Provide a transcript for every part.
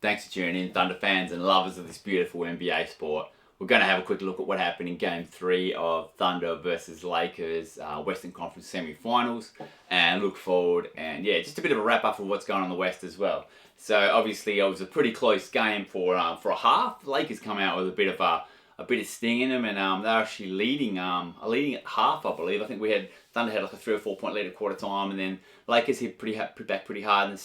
Thanks for tuning in, Thunder fans and lovers of this beautiful NBA sport. We're going to have a quick look at what happened in Game 3 of Thunder versus Lakers Western Conference semi-finals and look forward and just a bit of a wrap-up of what's going on in the West as well. So obviously it was a pretty close game for a half. The Lakers come out with a bit of sting in them, and they're actually leading at half, I believe. I think Thunder had like a 3 or 4 point lead at quarter time, and then Lakers hit back pretty hard in the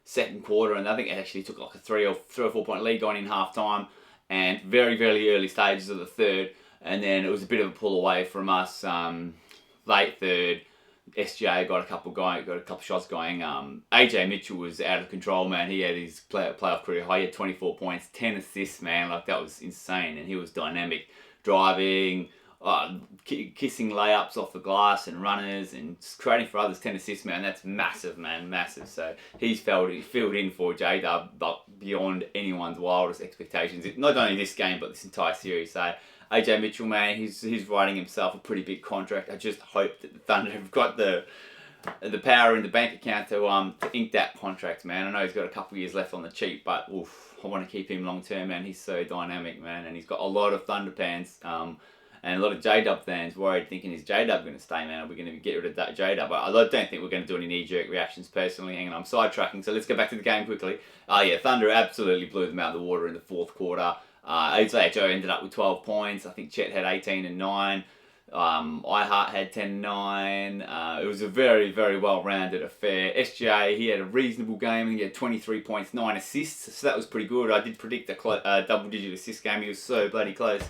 second quarter, and I think it actually took like a 3 or 4 point lead going in half time, and very early stages of the third, and then it was a bit of a pull away from us. Late third, SGA got a couple shots going. AJ Mitchell was out of control, man. He had his playoff career high. He had 24 points, 10 assists, man. Like, that was insane, and he was dynamic, driving, kissing layups off the glass and runners and creating for others. 10 assists, man. That's massive, man, massive. So he filled in for J-Dub, but beyond anyone's wildest expectations. Not only this game, but this entire series. So AJ Mitchell, man, he's writing himself a pretty big contract. I just hope that the Thunder have got the power in the bank account to ink that contract, man. I know he's got a couple of years left on the cheap, but I want to keep him long term, man. He's so dynamic, man, and he's got a lot of Thunder fans. And a lot of J-Dub fans worried, thinking, is J-Dub going to stay, man? Are we going to get rid of that J-Dub? I don't think we're going to do any knee-jerk reactions personally. Hang on, I'm sidetracking, so let's go back to the game quickly. Thunder absolutely blew them out of the water in the fourth quarter. AJO ended up with 12 points. I think Chet had 18 and 9. iHeart had 10 and 9. It was a very well-rounded affair. SGA, he had a reasonable game. He had 23 points, 9 assists, so that was pretty good. I did predict a double-digit assist game. He was so bloody close.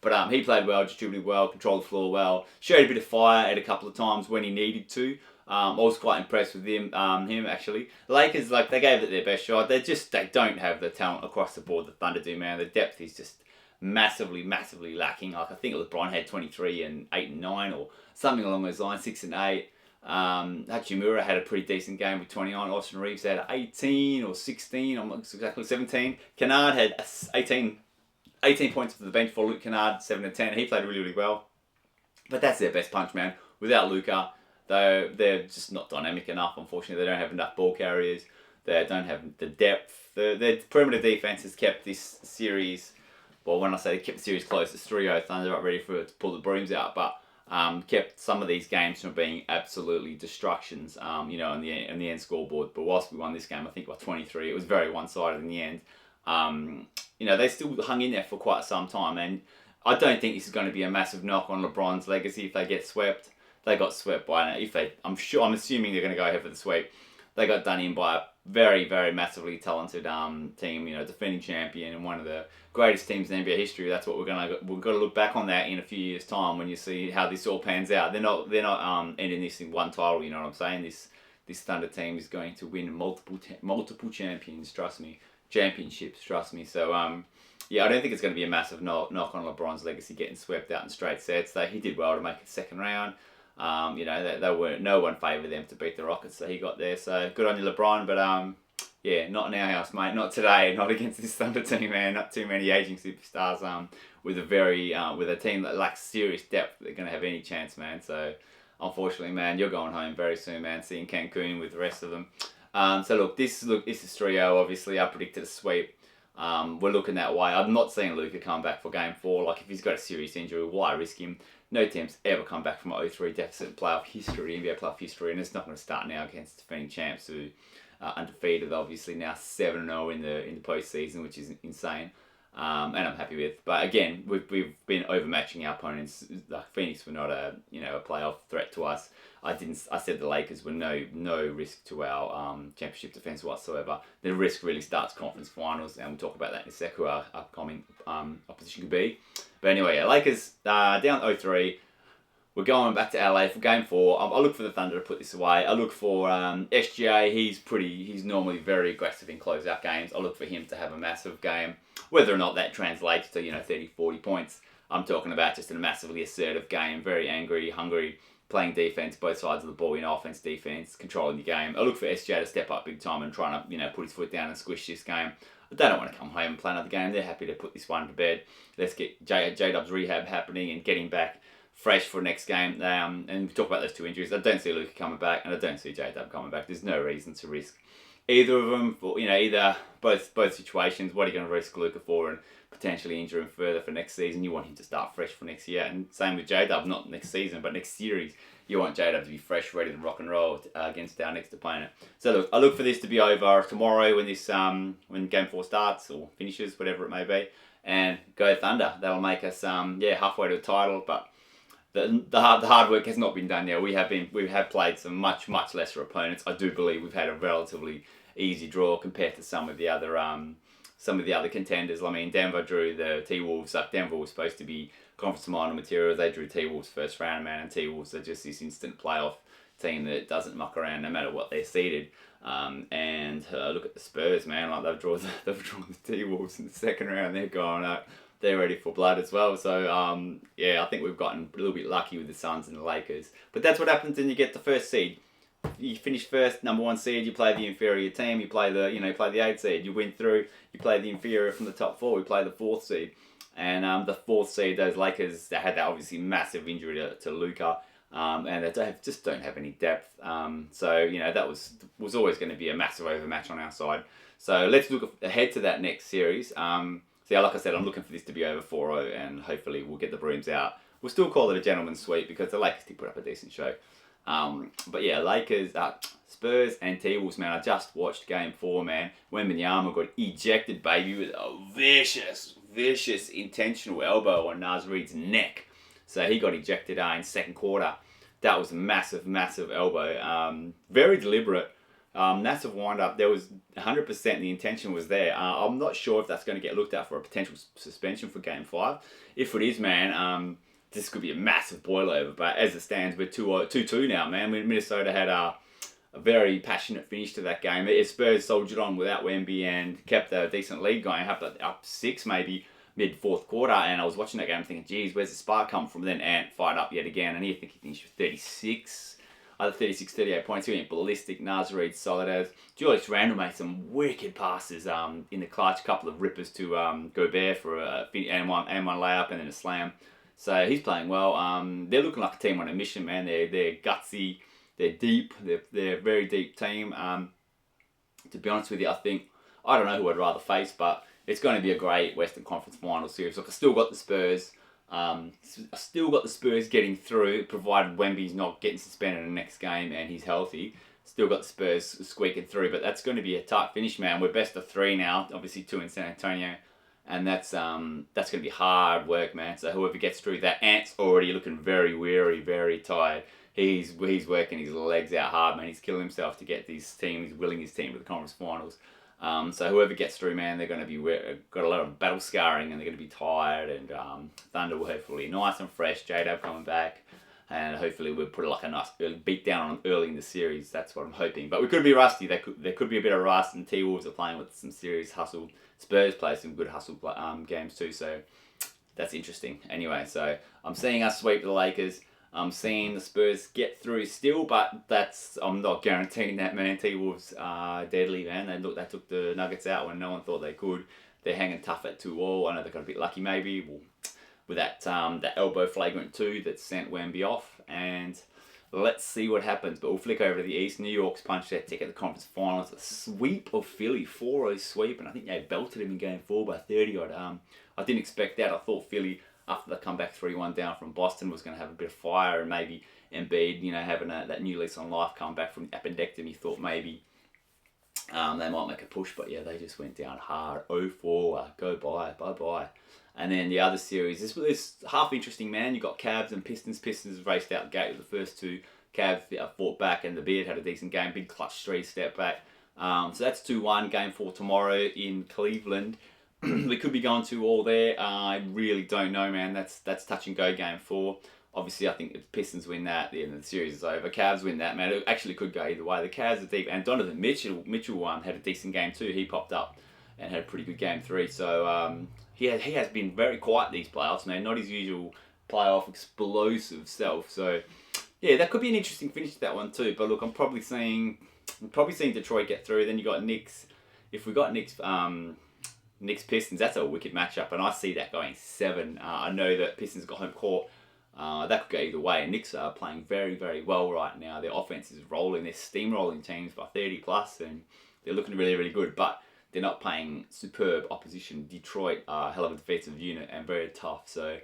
But he played well, distributed well, controlled the floor well, showed a bit of fire at a couple of times when he needed to. I was quite impressed with him actually. The Lakers, they gave it their best shot. They don't have the talent across the board that Thunder do, man. The depth is just massively lacking. I think Lebron had 23 and 8 and 9 or something along those lines, 6 and 8. Hachimura had a pretty decent game with 29. Austin Reeves had 18 or 16, I'm not exactly 17. Kennard had 18 points for the bench for Luke Kennard, 7 and 10. He played really well. But that's their best punch, man. Without Luka, they're just not dynamic enough, unfortunately. They don't have enough ball carriers. They don't have the depth. Their perimeter defense has kept this series, well, when I say kept the series close, it's 3-0. Thunder up ready to pull the brooms out, but kept some of these games from being absolutely destructions, in the end scoreboard. But whilst we won this game, I think by 23, it was very one-sided in the end. They still hung in there for quite some time, and I don't think this is going to be a massive knock on LeBron's legacy if they get swept. They got swept by, I'm assuming they're going to go ahead for the sweep. They got done in by a very massively talented team, defending champion and one of the greatest teams in NBA history. That's what we're going to look back on that in a few years' time when you see how this all pans out. They're not ending this in one title. You know what I'm saying? This Thunder team is going to win multiple championships. Trust me. So I don't think it's going to be a massive knock on LeBron's legacy getting swept out in straight sets. He did well to make it second round. No one favoured them to beat the Rockets, so he got there. So good on you, LeBron. But not in our house, mate. Not today. Not against this Thunder team, man. Not too many aging superstars. With a team that lacks serious depth, they're going to have any chance, man. So unfortunately, man, you're going home very soon, man. See you in Cancun with the rest of them. So look, this is 3-0. Obviously, I predicted a sweep. We're looking that way. I'm not seeing Luka come back for Game 4. If he's got a serious injury, why risk him? No team's ever come back from an 0-3 deficit in NBA playoff history, and it's not going to start now against defending champs who are undefeated. Obviously now 7-0 in the postseason, which is insane. And I'm happy with. But again, we've been overmatching our opponents. Phoenix were not a playoff threat to us. I said the Lakers were no risk to our championship defense whatsoever. The risk really starts conference finals, and we'll talk about that in a sec, who our upcoming opposition could be. But anyway, Lakers down 0-3. We're going back to LA for Game 4. I look for the Thunder to put this away. I look for SGA. He's normally very aggressive in closeout games. I look for him to have a massive game. Whether or not that translates to 30, 40 points, I'm talking about just a massively assertive game. Very angry, hungry, playing defense, both sides of the ball, offense, defense, controlling the game. I look for SGA to step up big time and trying to put his foot down and squish this game. They don't want to come home and play another game. They're happy to put this one to bed. Let's get J-Dub's rehab happening and getting back fresh for next game. And we talk about those two injuries. I don't see Luka coming back, and I don't see J-Dub coming back. There's no reason to risk either of them, for, either both situations. What are you going to risk Luka for and potentially injure him further for next season? You want him to start fresh for next year, and same with J-Dub, not next season, but next series. You want J-Dub to be fresh, ready to rock and roll against our next opponent. So look, I look for this to be over tomorrow when Game 4 starts or finishes, whatever it may be, and go Thunder. That'll make us halfway to the title, but the hard work has not been done yet. We have played some much lesser opponents. I do believe we've had a relatively easy draw compared to some of the other contenders. I mean, Denver drew the T-Wolves. Denver was supposed to be conference final material. They drew T-Wolves first round, man, and T-Wolves are just this instant playoff team that doesn't muck around no matter what they're seeded. And look at the Spurs, man. Like they've drawn the T-Wolves in the second round. They're going up. They're ready for blood as well. So, I think we've gotten a little bit lucky with the Suns and the Lakers. But that's what happens when you get the first seed. You finish first, number 1 seed, you play the inferior team, you play the 8th seed, you win through, you play the inferior from the top 4, we play the 4th seed. And the 4th seed, those Lakers, they had that obviously massive injury to Luka. And they just don't have any depth. That was always going to be a massive overmatch on our side. So let's look ahead to that next series. Like I said, I'm looking for this to be over 4-0, and hopefully we'll get the brooms out. We'll still call it a gentleman's sweep because the Lakers did put up a decent show. Lakers, Spurs and T-Wolves, man. I just watched Game 4, man. Wembanyama got ejected, baby, with a vicious intentional elbow on Naz Reid's neck. So he got ejected in second quarter. That was a massive elbow. Very deliberate. Massive wind-up. There was 100% the intention was there. I'm not sure if that's going to get looked at for a potential suspension for Game 5. If it is, man, this could be a massive boil-over. But as it stands, we're 2-2 now, man. Minnesota had a very passionate finish to that game. Spurs soldiered on without Wemby and kept a decent lead going, up 6 maybe mid-4th quarter. And I was watching that game thinking, geez, where's the spark come from? Then Ant fired up yet again. And I think he finished with 38 points. He went ballistic. Naz Reid solid as. Julius Randle made some wicked passes in the clutch. A couple of rippers to Gobert for and one layup and then a slam. So he's playing well. They're looking like a team on a mission, man. They're gutsy. They're deep. They're a very deep team. To be honest with you, I don't know who I'd rather face, but it's going to be a great Western Conference Final series. Look, I still got the Spurs. I still got the Spurs getting through, provided Wemby's not getting suspended in the next game and he's healthy. Still got the Spurs squeaking through, but that's going to be a tight finish, man. We're best of 3 now, obviously 2 in San Antonio, and that's going to be hard work, man. So whoever gets through that, Ant's already looking very weary, very tired. He's working his legs out hard, man. He's killing himself to get this team. He's willing his team to the conference finals. So whoever gets through, man, they're going to be got a lot of battle scarring and they're going to be tired. And Thunder will hopefully nice and fresh. J-Dub coming back, and hopefully we'll put like a nice early beat down on them early in the series. That's what I'm hoping. But we could be rusty. There could be a bit of rust, and T-Wolves are playing with some serious hustle. Spurs play some good hustle games too. So that's interesting. Anyway, so I'm seeing us sweep the Lakers. I'm seeing the Spurs get through still, but I'm not guaranteeing that, man. T-Wolves are deadly, man. They took the Nuggets out when no one thought they could. They're hanging tough at 2-2. I know they got a bit lucky maybe with that elbow flagrant 2 that sent Wemby off. And let's see what happens. But we'll flick over to the East. New York's punched their ticket to the conference finals. A sweep of Philly, 4-0 sweep, and I think they belted him in Game 4 by 30 odd. I didn't expect that. I thought Philly, after they come back 3-1 down from Boston, was going to have a bit of fire, and maybe Embiid, having that new lease on life, come back from appendectomy, thought maybe they might make a push, but yeah, they just went down hard. 0-4, go bye. And then the other series, this was half interesting, man. You got Cavs and Pistons. Pistons raced out the gate with the first 2. Cavs fought back, and the Beard had a decent game, big clutch 3 step back. So that's 2-1. Game 4 tomorrow in Cleveland. We could be going 2-2 there. I really don't know, man. That's touch and go Game 4. Obviously, I think if Pistons win that, the end of the series is over. Cavs win that, man. It actually could go either way. The Cavs are deep, and Donovan Mitchell had a decent game too. He popped up and had a pretty good Game 3. So he has been very quiet these playoffs, man. Not his usual playoff explosive self. So yeah, that could be an interesting finish to that one too. But look, I'm probably seeing Detroit get through. Then you got Knicks. If we got Knicks Pistons, that's a wicked matchup, and I see that going 7. I know that Pistons got home court. That could go either way. Knicks are playing very, very well right now. Their offense is rolling. They're steamrolling teams by 30 plus, and they're looking really, really good, but they're not playing superb opposition. Detroit are a hell of a defensive unit and very tough. So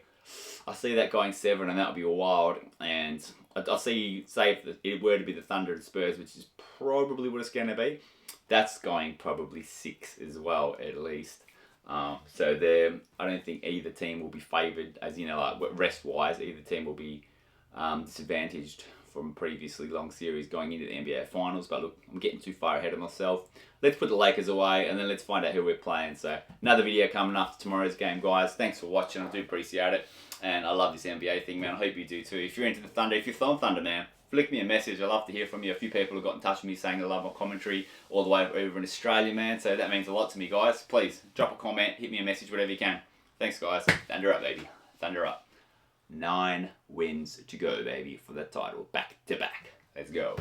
I see that going 7, and that would be wild. And I see, say if it were to be the Thunder and Spurs, which is probably what it's going to be, that's going probably 6 as well, at least. So there, I don't think either team will be favoured, as you know, like rest-wise, either team will be disadvantaged from previously long series going into the NBA Finals. But look, I'm getting too far ahead of myself. Let's put the Lakers away, and then let's find out who we're playing. So another video coming after tomorrow's game, guys. Thanks for watching. I do appreciate it. And I love this NBA thing, man. I hope you do too. If you're into the Thunder, if you're from Thunder, man, flick me a message. I'd love to hear from you. A few people have got in touch with me saying they love my commentary all the way over in Australia, man. So that means a lot to me, guys. Please, drop a comment, hit me a message, whatever you can. Thanks, guys. Thunder up, baby. Thunder up. 9 wins to go, baby, for the title. Back to back. Let's go.